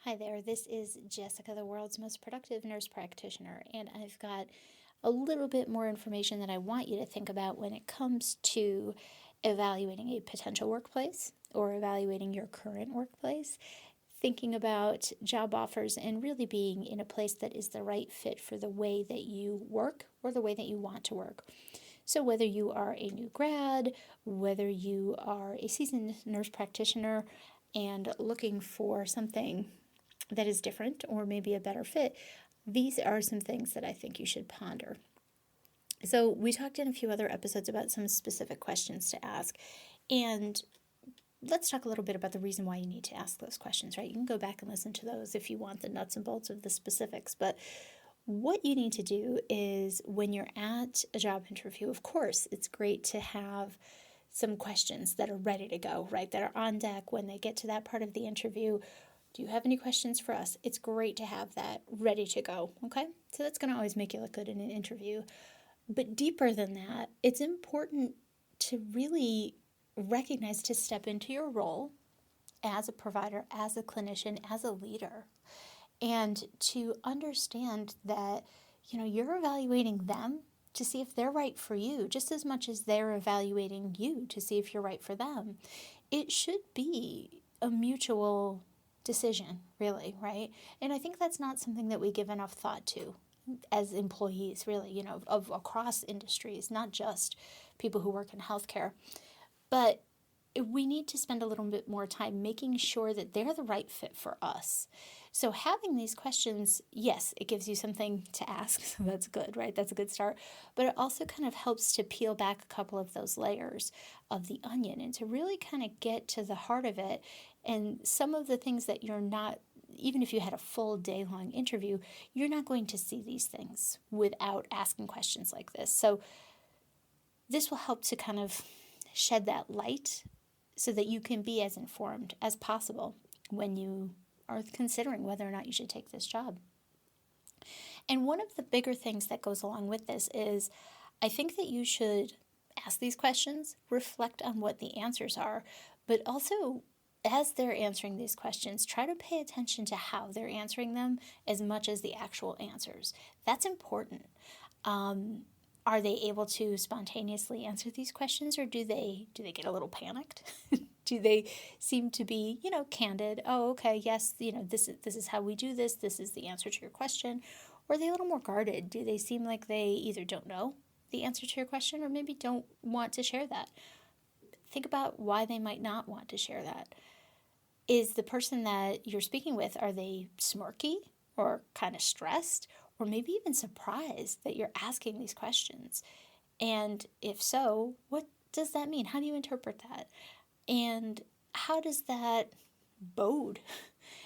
Hi there, this is Jessica, the world's most productive nurse practitioner, and I've got a little bit more information that I want you to think about when it comes to evaluating a potential workplace or evaluating your current workplace, thinking about job offers and really being in a place that is the right fit for the way that you work or the way that you want to work. So, whether you are a new grad, whether you are a seasoned nurse practitioner and looking for something that is different or maybe a better fit, these are some things that I think you should ponder. So, we talked in a few other episodes about some specific questions to ask, and let's talk a little bit about the reason why you need to ask those questions, right? You can go back and listen to those if you want the nuts and bolts of the specifics, but what you need to do is when you're at a job interview, of course, it's great to have some questions that are ready to go, right? That are on deck when they get to that part of the interview. Do you have any questions for us? It's great to have that ready to go, okay? So that's going to always make you look good in an interview. But deeper than that, it's important to really recognize to step into your role as a provider, as a clinician, as a leader, and to understand that, you're evaluating them to see if they're right for you, just as much as they're evaluating you to see if you're right for them. It should be a mutual decision, really, right? And I think that's not something that we give enough thought to as employees, really, of across industries, not just people who work in healthcare. But we need to spend a little bit more time making sure that they're the right fit for us. So having these questions, yes, it gives you something to ask, so that's good, right? That's a good start. But it also kind of helps to peel back a couple of those layers of the onion and to really kind of get to the heart of it. And some of the things that you're not, even if you had a full day-long interview, you're not going to see these things without asking questions like this. So this will help to kind of shed that light so that you can be as informed as possible when you are considering whether or not you should take this job. And one of the bigger things that goes along with this is I think that you should ask these questions, reflect on what the answers are, but also as they're answering these questions, try to pay attention to how they're answering them as much as the actual answers. That's important. Are they able to spontaneously answer these questions, or do they get a little panicked? Do they seem to be, candid? Oh, okay, yes, this is how we do this. This is the answer to your question. Or are they a little more guarded? Do they seem like they either don't know the answer to your question or maybe don't want to share that? Think about why they might not want to share that. Is the person that you're speaking with, are they smirky or kind of stressed or maybe even surprised that you're asking these questions? And if so, what does that mean? How do you interpret that? And how does that bode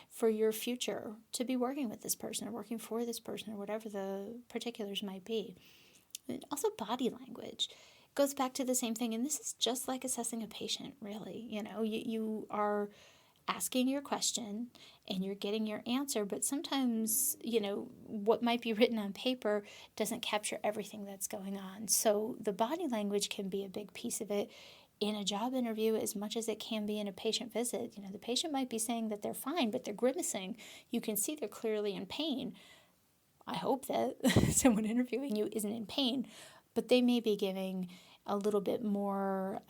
for your future to be working with this person or working for this person or whatever the particulars might be? And also body language goes back to the same thing. And this is just like assessing a patient, really. You are asking your question and you're getting your answer, but sometimes, what might be written on paper doesn't capture everything that's going on. So the body language can be a big piece of it in a job interview as much as it can be in a patient visit. The patient might be saying that they're fine, but they're grimacing. You can see they're clearly in pain. I hope that someone interviewing you isn't in pain, but they may be giving a little bit more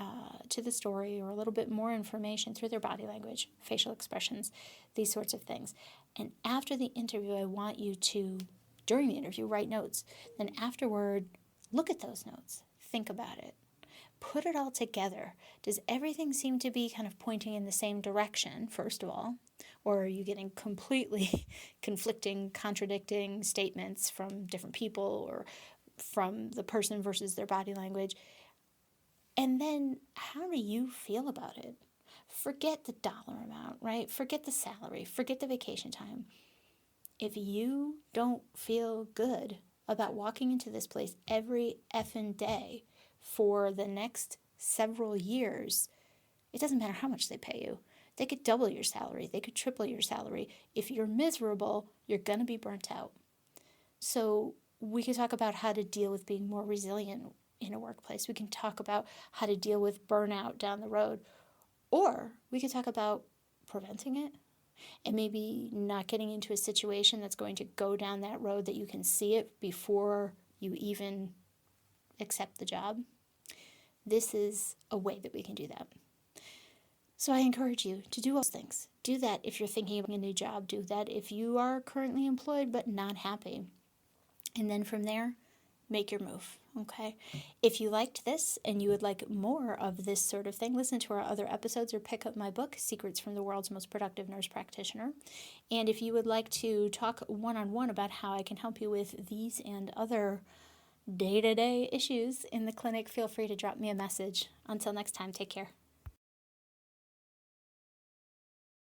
to the story or a little bit more information through their body language, facial expressions, these sorts of things. And after the interview, I want you to, during the interview, write notes. Then afterward, look at those notes. Think about it. Put it all together. Does everything seem to be kind of pointing in the same direction, first of all? Or are you getting completely conflicting, contradicting statements from different people or from the person versus their body language? And then how do you feel about it? Forget the dollar amount, right? Forget the salary, forget the vacation time. If you don't feel good about walking into this place every effing day for the next several years, it doesn't matter how much they pay you. They could double your salary. They could triple your salary. If you're miserable, you're going to be burnt out. So we could talk about how to deal with being more resilient in a workplace. We can talk about how to deal with burnout down the road. Or we could talk about preventing it and maybe not getting into a situation that's going to go down that road that you can see it before you even accept the job. This is a way that we can do that. So I encourage you to do all those things. Do that if you're thinking of a new job. Do that if you are currently employed but not happy. And then from there, make your move, okay? If you liked this and you would like more of this sort of thing, listen to our other episodes or pick up my book, Secrets from the World's Most Productive Nurse Practitioner. And if you would like to talk one-on-one about how I can help you with these and other day-to-day issues in the clinic, feel free to drop me a message. Until next time, take care.